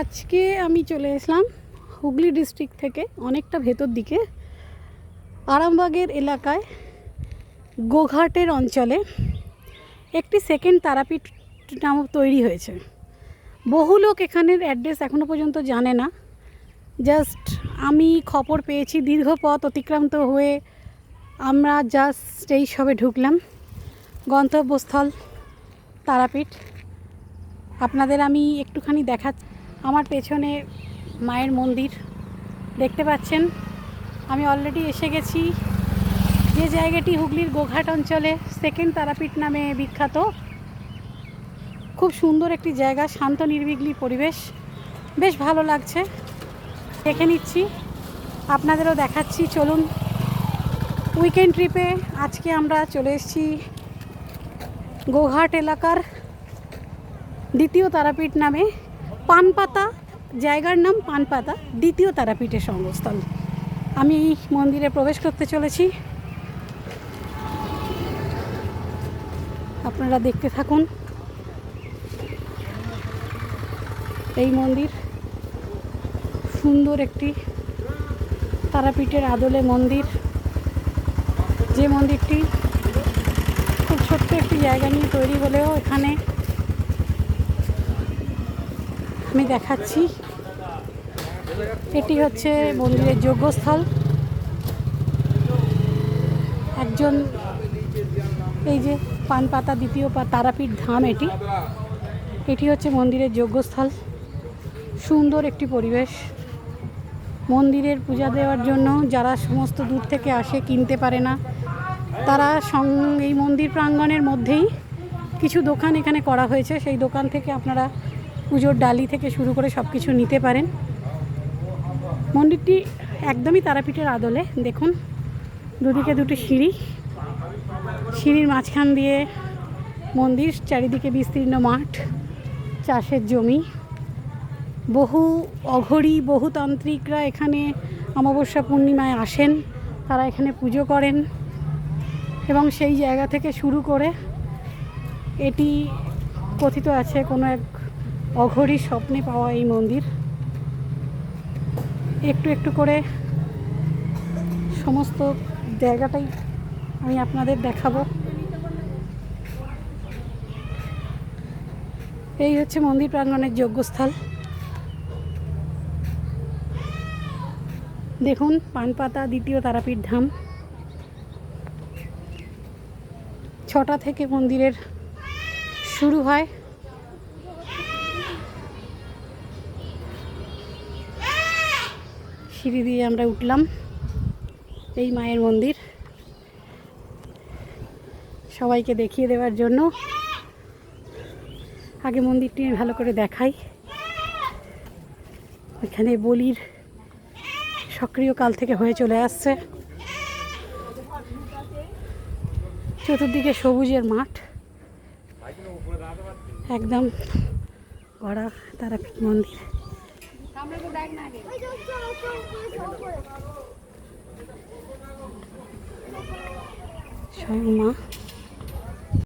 আজকে আমি চলে এসলাম হুগলি ডিস্ট্রিক্ট থেকে অনেকটা ভেতর দিকে আরামবাগের এলাকায় গোঘাটের অঞ্চলে একটি সেকেন্ড তারাপীঠ নামক তৈরি হয়েছে। বহু লোক এখানের অ্যাড্রেস এখনও পর্যন্ত জানে না। জাস্ট আমি খবর পেয়েছি, দীর্ঘ পথ অতিক্রান্ত হয়ে আমরা জাস্ট এই সবে ঢুকলাম গন্তব্যস্থল তারাপীঠ। আপনাদের আমি একটুখানি দেখাচ্ছি। আমার পেছনে মায়ের মন্দির দেখতে পাচ্ছেন। আমি অলরেডি এসে গেছি যে জায়গাটি হুগলির গোঘাট অঞ্চলে সেকেন্ড তারাপীঠ নামে বিখ্যাত। খুব সুন্দর একটি জায়গা, শান্ত নির্বিঘ্ন পরিবেশ, বেশ ভালো লাগছে। দেখে নিচ্ছি, আপনাদেরও দেখাচ্ছি। চলুন, উইকেন্ড ট্রিপে আজকে আমরা চলে এসেছি গোঘাট এলাকার দ্বিতীয় তারাপীঠ নামে। পানপাতা জায়গার নাম, পানপাতা দ্বিতীয় তারাপীঠের সঙ্গস্থল। আমি মন্দিরে প্রবেশ করতে চলেছি, আপনারা দেখতে থাকুন। এই মন্দির সুন্দর একটি তারাপীঠের আদলে মন্দির, যে মন্দিরটি খুব ছোট্ট একটি জায়গা নিয়ে তৈরি হলেও এখানে আমি দেখাচ্ছি। এটি হচ্ছে মন্দিরের যজ্ঞস্থল। একজন, এই যে পানপাতা দ্বিতীয় তারাপীঠ ধাম, এটি হচ্ছে মন্দিরের যজ্ঞস্থল। সুন্দর একটি পরিবেশ। মন্দিরের পূজা দেওয়ার জন্য যারা সমস্ত দূর থেকে আসে, কিনতে পারে না, তারা এই মন্দির প্রাঙ্গণের মধ্যেই কিছু দোকান এখানে করা হয়েছে। সেই দোকান থেকে আপনারা পুজোর ডালি থেকে শুরু করে সব কিছু নিতে পারেন। মন্দিরটি একদমই তারাপীঠের আদলে। দেখুন, দুদিকে দুটি সিঁড়ির মাঝখান দিয়ে মন্দির, চারিদিকে বিস্তীর্ণ মাঠ, চাষের জমি। বহু অঘরী, বহু তান্ত্রিকরা এখানে অমাবস্যা পূর্ণিমায় আসেন, তারা এখানে পুজো করেন এবং সেই জায়গা থেকে শুরু করে এটি কথিত আছে কোনো এক অঘরীর স্বপ্নে পাওয়া এই মন্দির। একটু একটু করে সমস্ত জায়গাটাই আমি আপনাদের দেখাবো। এই হচ্ছে মন্দির প্রাঙ্গণের যজ্ঞস্থল। দেখুন, পানপাতা দ্বিতীয় তারাপীঠ ধাম। 6টা থেকে মন্দিরের শুরু হয়। সিঁড়ি দিয়ে আমরা উঠলাম। এই মায়ের মন্দির সবাইকে দেখিয়ে দেওয়ার জন্য আগে মন্দিরটি ভালো করে দেখাই। এখানে বলির সক্রিয় কাল থেকে হয়ে চলে আসছে। চতুর্দিকে সবুজের মাঠ, একদম গড়া তারাপীঠ মন্দির। স্বয়ং মা